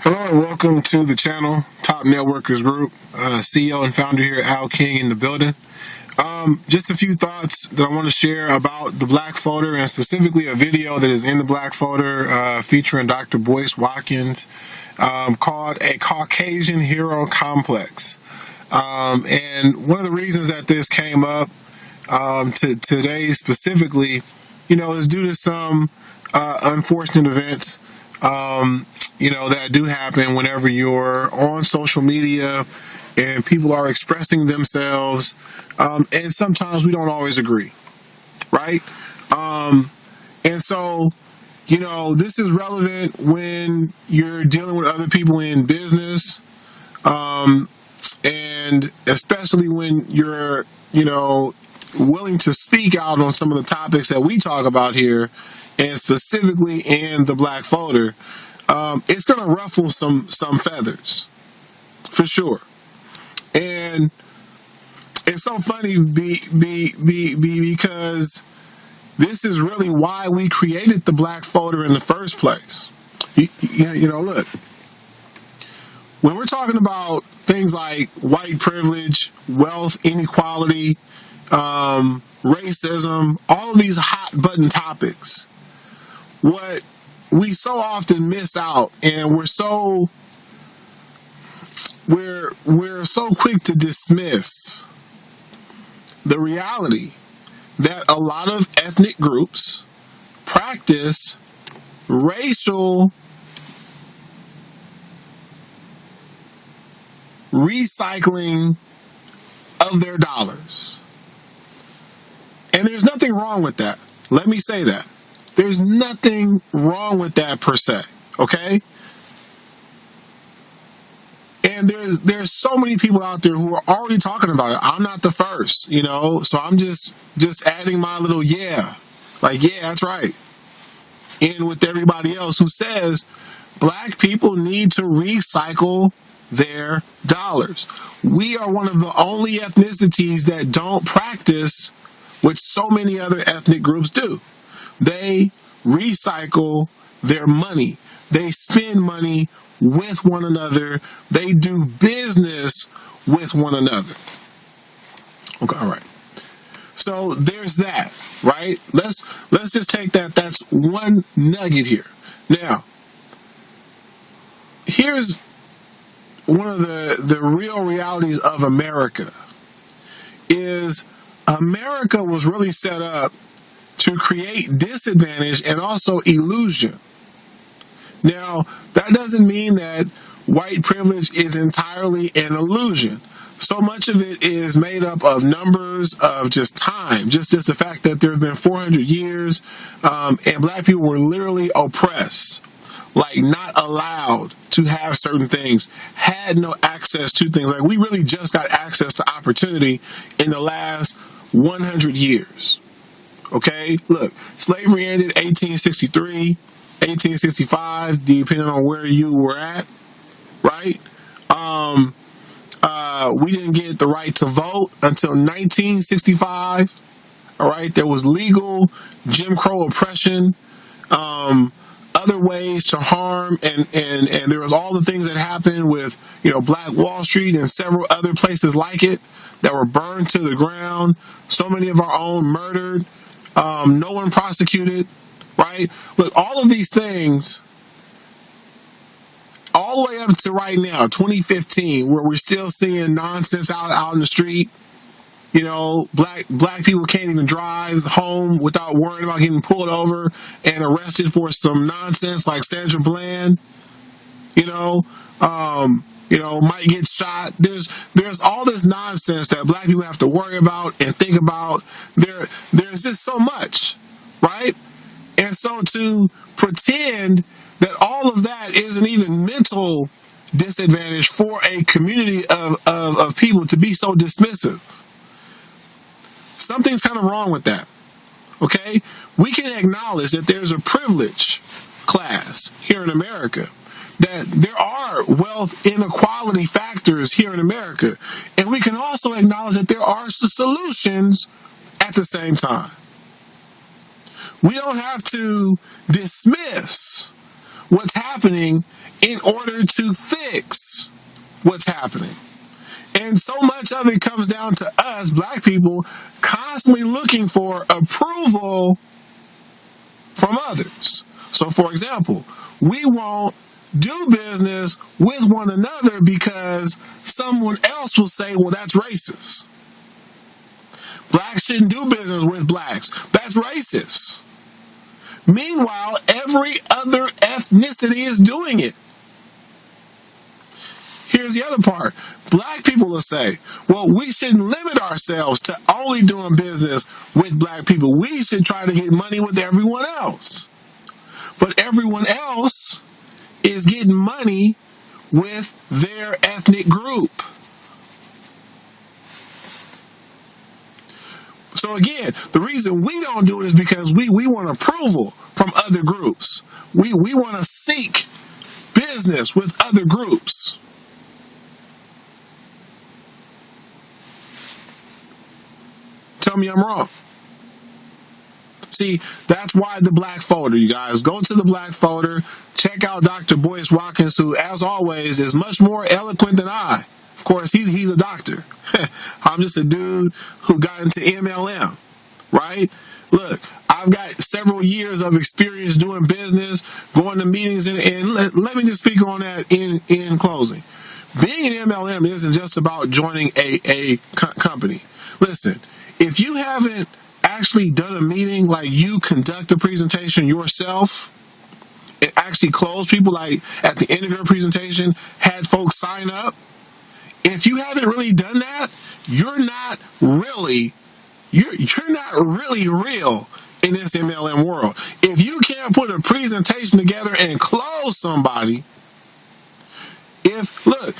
Hello and welcome to the channel, Topnetworkersgroup. CEO and founder here, Al King in the building. Just a few thoughts that I want to share about the Black Folder, and specifically a video that is in the Black Folder featuring Dr. Boyce Watkins, called A Caucasian Hero Complex. And one of the reasons that this came up today specifically, is due to some unfortunate events that do happen whenever you're on social media and people are expressing themselves. And sometimes we don't always agree, right? And so, this is relevant when you're dealing with other people in business. And especially when you're, willing to speak out on some of the topics that we talk about here, and specifically in the Black Folder. It's going to ruffle some feathers, for sure. And it's so funny because this is really why we created the Black Folder in the first place. Look, when we're talking about things like white privilege, wealth inequality, racism, all of these hot button topics, what we so often miss out, and we're so quick to dismiss the reality that a lot of ethnic groups practice racial recycling of their dollars. And there's nothing wrong with that. Let me say that. There's nothing wrong with that per se, okay? And there's so many people out there who are already talking about it. I'm not the first, so I'm just adding my little yeah, that's right, in with everybody else who says Black people need to recycle their dollars. We are one of the only ethnicities that don't practice what so many other ethnic groups do. They recycle their money. They spend money with one another. They do business with one another. Okay, all right. So there's that, right? Let's just take that. That's one nugget here. Now, here's one of the real realities of America. Is America was really set up to create disadvantage and also illusion. Now, that doesn't mean that white privilege is entirely an illusion. So much of it is made up of numbers, of just time, just the fact that there have been 400 years, and Black people were literally oppressed, like not allowed to have certain things, had no access to things. Like, we really just got access to opportunity in the last 100 years. Okay, look, slavery ended 1863, 1865, depending on where you were at, right? We didn't get the right to vote until 1965. All right, there was legal Jim Crow oppression, other ways to harm, and there was all the things that happened with Black Wall Street and several other places like it that were burned to the ground. So many of our own murdered. No one prosecuted, right? Look, all of these things, all the way up to right now, 2015, where we're still seeing nonsense out in the street. Black people can't even drive home without worrying about getting pulled over and arrested for some nonsense like Sandra Bland. Might get shot. There's all this nonsense that Black people have to worry about and think about. There's just so much, right? And so to pretend that all of that isn't even mental disadvantage for a community of people, to be so dismissive, something's kind of wrong with that. Okay? We can acknowledge that there's a privileged class here in America, that there are wealth inequality factors here in America, and we can also acknowledge that there are solutions at the same time. We don't have to dismiss what's happening in order to fix what's happening. And so much of it comes down to us, black people, constantly looking for approval from others. So, for example, we won't do business with one another because someone else will say, well, that's racist. Blacks shouldn't do business with blacks. That's racist. Meanwhile, every other ethnicity is doing it. Here's the other part. Black people will say, well, we shouldn't limit ourselves to only doing business with black people. We should try to get money with everyone else. But everyone else is getting money with their ethnic group. So again, the reason we don't do it is because we want approval from other groups. We want to seek business with other groups. Tell me I'm wrong. See, that's why the Black Folder, you guys. Go to the Black Folder. Check out Dr. Boyce Watkins, who, as always, is much more eloquent than I. Of course, he's a doctor. I'm just a dude who got into MLM, right? Look, I've got several years of experience doing business, going to meetings, and let me just speak on that in closing. Being an MLM isn't just about joining a company. Listen, if you haven't actually done a meeting, like you conduct a presentation yourself and actually close people, like at the end of your presentation, had folks sign up, if you haven't really done that, you're not really real in this MLM world. If you can't put a presentation together and close somebody, look,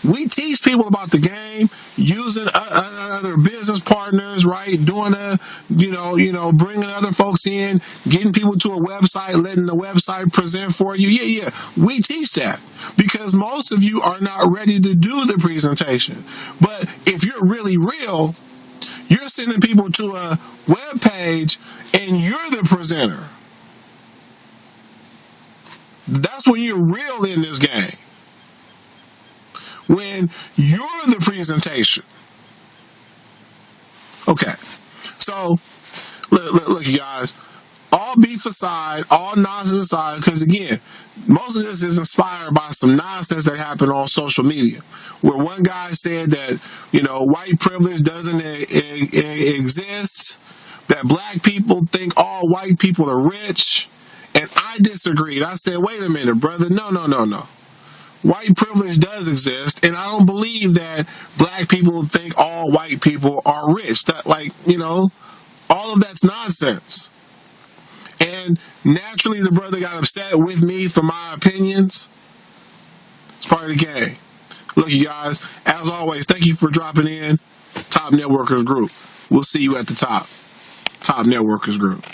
we teach people about the game, using other business partners, right? Doing bringing other folks in, getting people to a website, letting the website present for you. Yeah. We teach that because most of you are not ready to do the presentation. But if you're really real, you're sending people to a web page and you're the presenter. That's when you're real in this game. When you're the presentation. Okay, so look, you guys, all beef aside, all nonsense aside, because again, most of this is inspired by some nonsense that happened on social media, where one guy said that, white privilege doesn't exist, that black people think all white people are rich, and I disagreed. I said, wait a minute, brother, no. White privilege does exist, and I don't believe that black people think all white people are rich. That, all of that's nonsense. And naturally, the brother got upset with me for my opinions. It's part of the game. Look, you guys, as always, thank you for dropping in. Top Networkers Group. We'll see you at the top. Top Networkers Group.